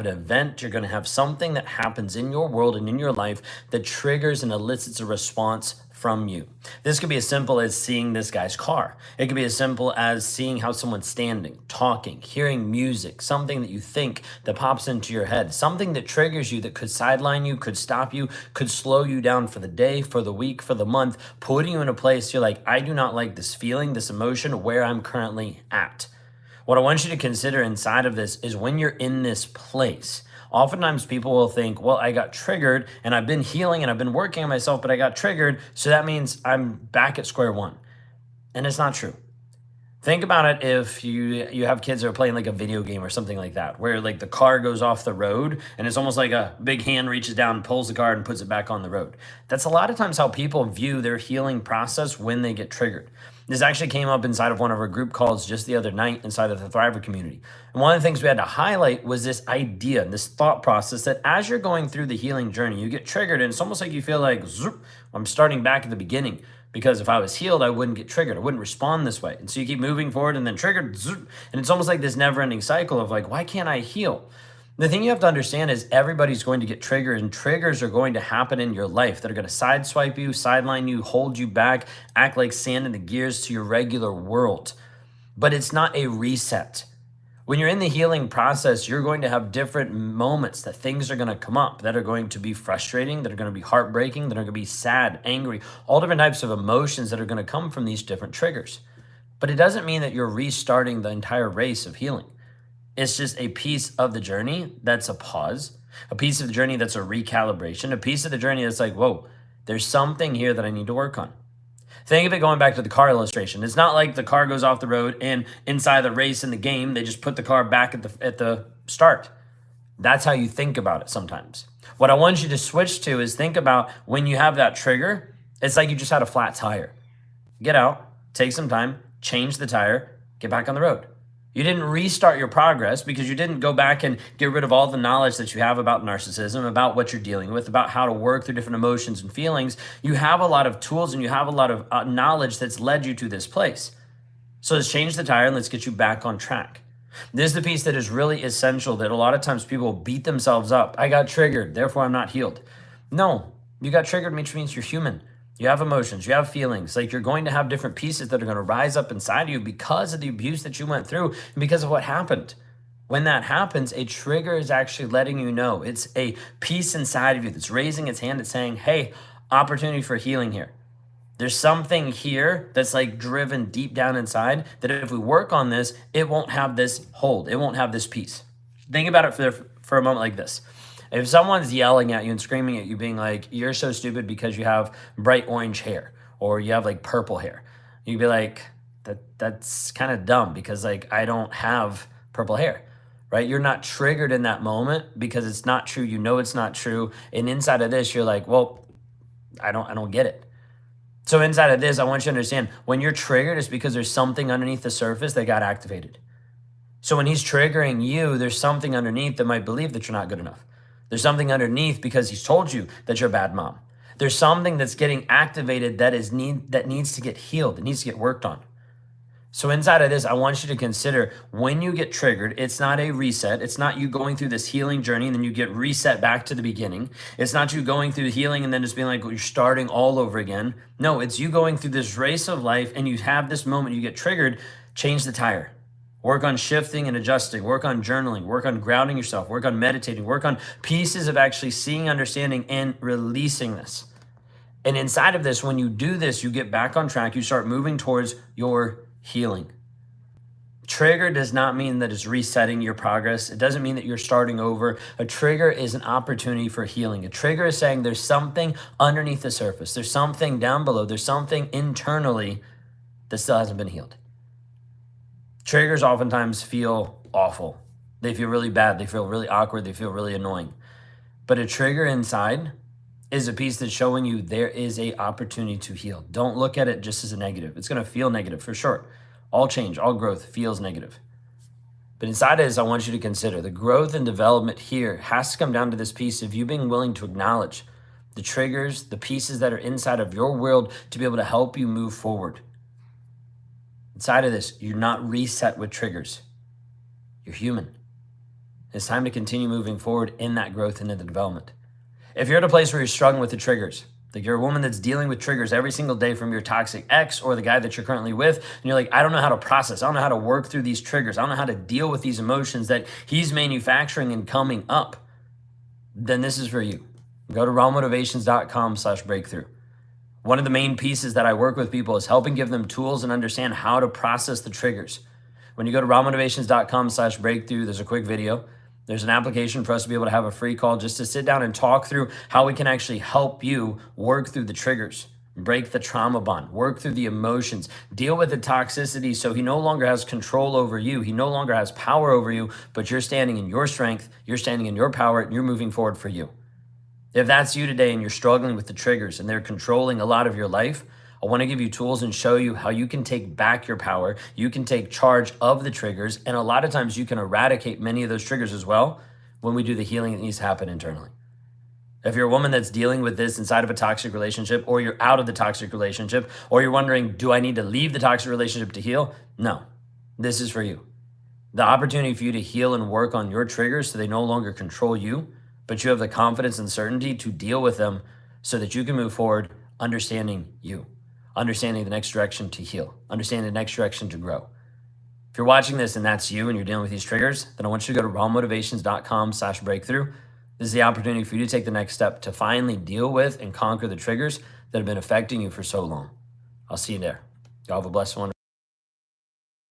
an event, you're going to have something that happens in your world and in your life that triggers and elicits a response from you. This could be as simple as seeing this guy's car. It could be as simple as seeing how someone's standing, talking, hearing music, something that you think that pops into your head, something that triggers you that could sideline you, could stop you, could slow you down for the day, for the week, for the month, putting you in a place you're like, I do not like this feeling, this emotion, where I'm currently at. What I want you to consider inside of this is when you're in this place, oftentimes people will think, well, I got triggered and I've been healing and I've been working on myself, but I got triggered. So that means I'm back at square one. And it's not true. Think about it if you have kids that are playing like a video game or something like that, where like the car goes off the road and it's almost like a big hand reaches down and pulls the car and puts it back on the road. That's a lot of times how people view their healing process when they get triggered. This actually came up inside of one of our group calls just the other night inside of the Thriver community. And one of the things we had to highlight was this idea, this thought process that as you're going through the healing journey, you get triggered and it's almost like you feel like, zoop, I'm starting back at the beginning. Because if I was healed, I wouldn't get triggered. I wouldn't respond this way. And so you keep moving forward and then triggered. Zoop, and it's almost like this never-ending cycle of like, why can't I heal? The thing you have to understand is everybody's going to get triggered, and triggers are going to happen in your life that are going to sideswipe you, sideline you, hold you back, act like sand in the gears to your regular world. But it's not a reset. When you're in the healing process, you're going to have different moments that things are going to come up that are going to be frustrating, that are going to be heartbreaking, that are going to be sad, angry, all different types of emotions that are going to come from these different triggers. But it doesn't mean that you're restarting the entire race of healing. It's just a piece of the journey that's a pause, a piece of the journey that's a recalibration, a piece of the journey that's like, whoa, there's something here that I need to work on. Think of it going back to the car illustration. It's not like the car goes off the road and inside the race in the game, they just put the car back at the start. That's how you think about it sometimes. What I want you to switch to is think about when you have that trigger, it's like you just had a flat tire. Get out, take some time, change the tire, get back on the road. You didn't restart your progress because you didn't go back and get rid of all the knowledge that you have about narcissism, about what you're dealing with, about how to work through different emotions and feelings. You have a lot of tools and you have a lot of knowledge that's led you to this place. So let's change the tire and let's get you back on track. This is the piece that is really essential that a lot of times people beat themselves up. I got triggered, therefore I'm not healed. No, you got triggered, which means you're human. You have emotions, you have feelings, like you're going to have different pieces that are going to rise up inside of you because of the abuse that you went through and because of what happened. When that happens, a trigger is actually letting you know. It's a piece inside of you that's raising its hand. It's saying, hey, opportunity for healing here. There's something here that's like driven deep down inside that if we work on this, it won't have this hold. It won't have this piece. Think about it for a moment like this. If someone's yelling at you and screaming at you, being like, you're so stupid because you have bright orange hair or you have like purple hair, you'd be like, that's kind of dumb because like I don't have purple hair, right? You're not triggered in that moment because it's not true. You know it's not true. And inside of this, you're like, well, I don't get it. So inside of this, I want you to understand when you're triggered, it's because there's something underneath the surface that got activated. So when he's triggering you, there's something underneath that might believe that you're not good enough. There's something underneath because he's told you that you're a bad mom. There's something that's getting activated that needs to get healed, that needs to get worked on. So inside of this, I want you to consider when you get triggered, it's not a reset. It's not you going through this healing journey and then you get reset back to the beginning. It's not you going through healing and then just being like, well, you're starting all over again. No, it's you going through this race of life and you have this moment, you get triggered, change the tire. Work on shifting and adjusting, work on journaling, work on grounding yourself, work on meditating, work on pieces of actually seeing, understanding, and releasing this. And inside of this, when you do this, you get back on track, you start moving towards your healing. Trigger does not mean that it's resetting your progress. It doesn't mean that you're starting over. A trigger is an opportunity for healing. A trigger is saying there's something underneath the surface. There's something down below. There's something internally that still hasn't been healed. Triggers oftentimes feel awful. They feel really bad. They feel really awkward. They feel really annoying. But a trigger inside is a piece that's showing you there is an opportunity to heal. Don't look at it just as a negative. It's going to feel negative for sure. All change, all growth feels negative. But inside of this, I want you to consider the growth and development here has to come down to this piece of you being willing to acknowledge the triggers, the pieces that are inside of your world to be able to help you move forward. Inside of this, you're not reset with triggers. You're human. It's time to continue moving forward in that growth and in the development. If you're at a place where you're struggling with the triggers, like you're a woman that's dealing with triggers every single day from your toxic ex or the guy that you're currently with, and you're like, I don't know how to process, I don't know how to work through these triggers, I don't know how to deal with these emotions that he's manufacturing and coming up, then this is for you. Go to rawmotivations.com/breakthrough. One of the main pieces that I work with people is helping give them tools and understand how to process the triggers. When you go to rawmotivations.com/breakthrough, there's a quick video. There's an application for us to be able to have a free call just to sit down and talk through how we can actually help you work through the triggers, break the trauma bond, work through the emotions, deal with the toxicity so he no longer has control over you. He no longer has power over you, but you're standing in your strength, you're standing in your power, and you're moving forward for you. If that's you today and you're struggling with the triggers and they're controlling a lot of your life, I want to give you tools and show you how you can take back your power. You can take charge of the triggers. And a lot of times you can eradicate many of those triggers as well when we do the healing that needs to happen internally. If you're a woman that's dealing with this inside of a toxic relationship, or you're out of the toxic relationship, or you're wondering, do I need to leave the toxic relationship to heal? No, this is for you. The opportunity for you to heal and work on your triggers so they no longer control you, but you have the confidence and certainty to deal with them so that you can move forward understanding you, understanding the next direction to heal, understanding the next direction to grow. If you're watching this and that's you and you're dealing with these triggers, then I want you to go to rawmotivations.com/breakthrough. This is the opportunity for you to take the next step to finally deal with and conquer the triggers that have been affecting you for so long. I'll see you there. Y'all have a blessed one.